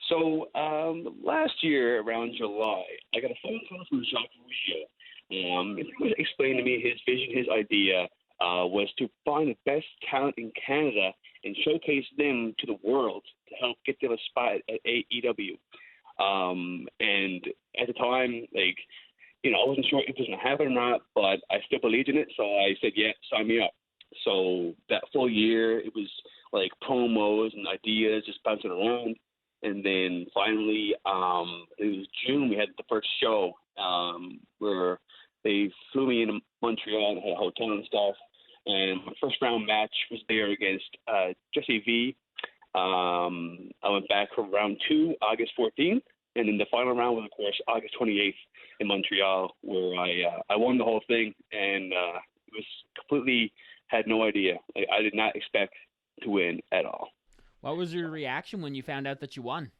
So last year around July, I got a phone call from Jacques Rio. He was explaining to me his vision, his idea was to find the best talent in Canada and showcase them to the world to help get them a spot at AEW. And at the time, like, I wasn't sure if it was going to happen or not, but I still believed in it. So I said, yeah, sign me up. So that full year, it was like promos and ideas just bouncing around. And then finally, it was June, we had the first show where they flew me into Montreal and had a hotel and stuff. And my first round match was there against Jesse V. I went back for round two, August 14th. And then the final round was, of course, August 28th in Montreal, where I won the whole thing. And it was completely, had no idea. Like, I did not expect to win at all. What was your reaction when you found out that you won?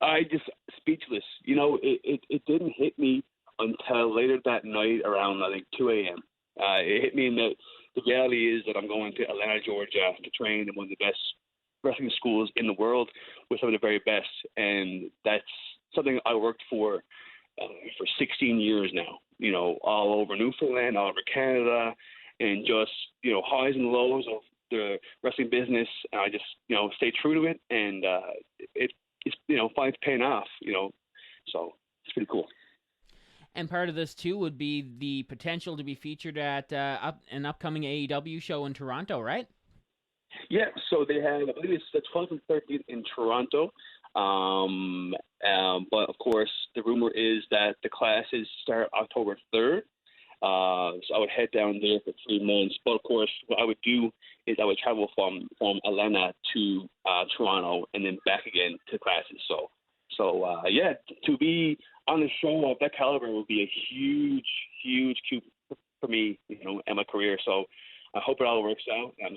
I just speechless. It didn't hit me until later that night around, I think, 2 a.m. It hit me in that the reality is that I'm going to Atlanta, Georgia to train in one of the best wrestling schools in the world with some of the very best. And that's something I worked for 16 years now, all over Newfoundland, all over Canada, and just, highs and lows of the wrestling business. And I just, stay true to it. And it's finally paying off, so it's pretty cool. And part of this, too, would be the potential to be featured at an upcoming AEW show in Toronto, right? Yeah, so they have, I believe it's the 12th and 13th in Toronto. But, of course, the rumor is that the classes start October 3rd. So I would head down there for 3 months. But, of course, what I would do is I would travel from Atlanta to Toronto and then back again to classes. So to be on the show of that caliber would be a huge, huge coup for me, and my career. So I hope it all works out. I'm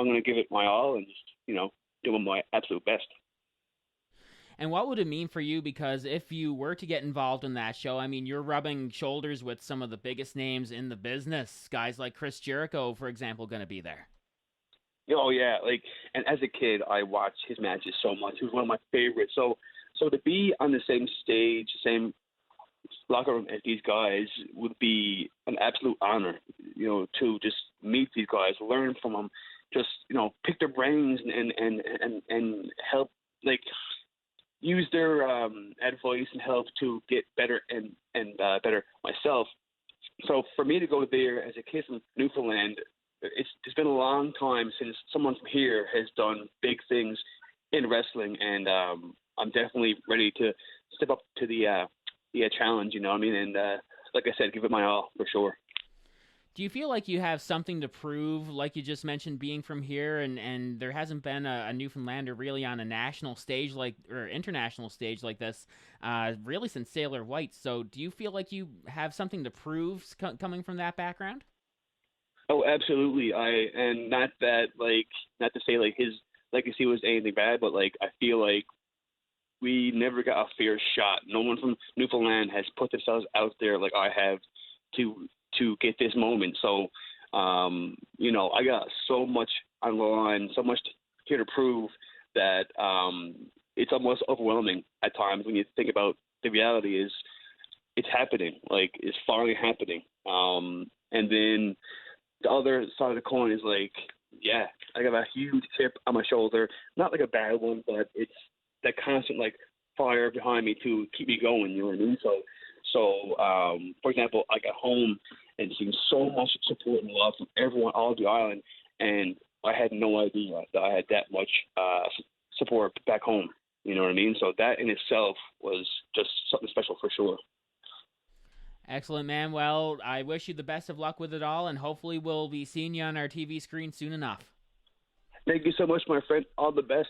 going to give it my all and just, do my absolute best. And what would it mean for you? Because if you were to get involved in that show, I mean, you're rubbing shoulders with some of the biggest names in the business. Guys like Chris Jericho, for example, going to be there. Oh, yeah. And as a kid, I watched his matches so much. He was one of my favorites. So to be on the same stage, same locker room as these guys would be an absolute honor, to just meet these guys, learn from them, just, pick their brains and help, use their advice and help to get better and better myself. So for me to go there as a kid from Newfoundland, it's been a long time since someone from here has done big things in wrestling, and I'm definitely ready to step up to the challenge, you know what I mean? And like I said, give it my all for sure. Do you feel like you have something to prove, like you just mentioned, being from here, and there hasn't been a Newfoundlander really on a national stage or international stage like this, really since Sailor White? So do you feel like you have something to prove coming from that background? Oh, absolutely. And not that, not to say his legacy was anything bad, but I feel like we never got a fair shot. No one from Newfoundland has put themselves out there like I have to get this moment. So, I got so much on the line, so much here to prove that it's almost overwhelming at times when you think about the reality is it's happening, it's finally happening. And then the other side of the coin is I got a huge chip on my shoulder, not like a bad one, but it's that constant fire behind me to keep me going. You know what I mean? So for example, I got home and seen so much support and love from everyone all over the island, and I had no idea that I had that much support back home. You know what I mean? So that in itself was just something special for sure. Excellent, man. Well, I wish you the best of luck with it all, and hopefully we'll be seeing you on our TV screen soon enough. Thank you so much, my friend. All the best.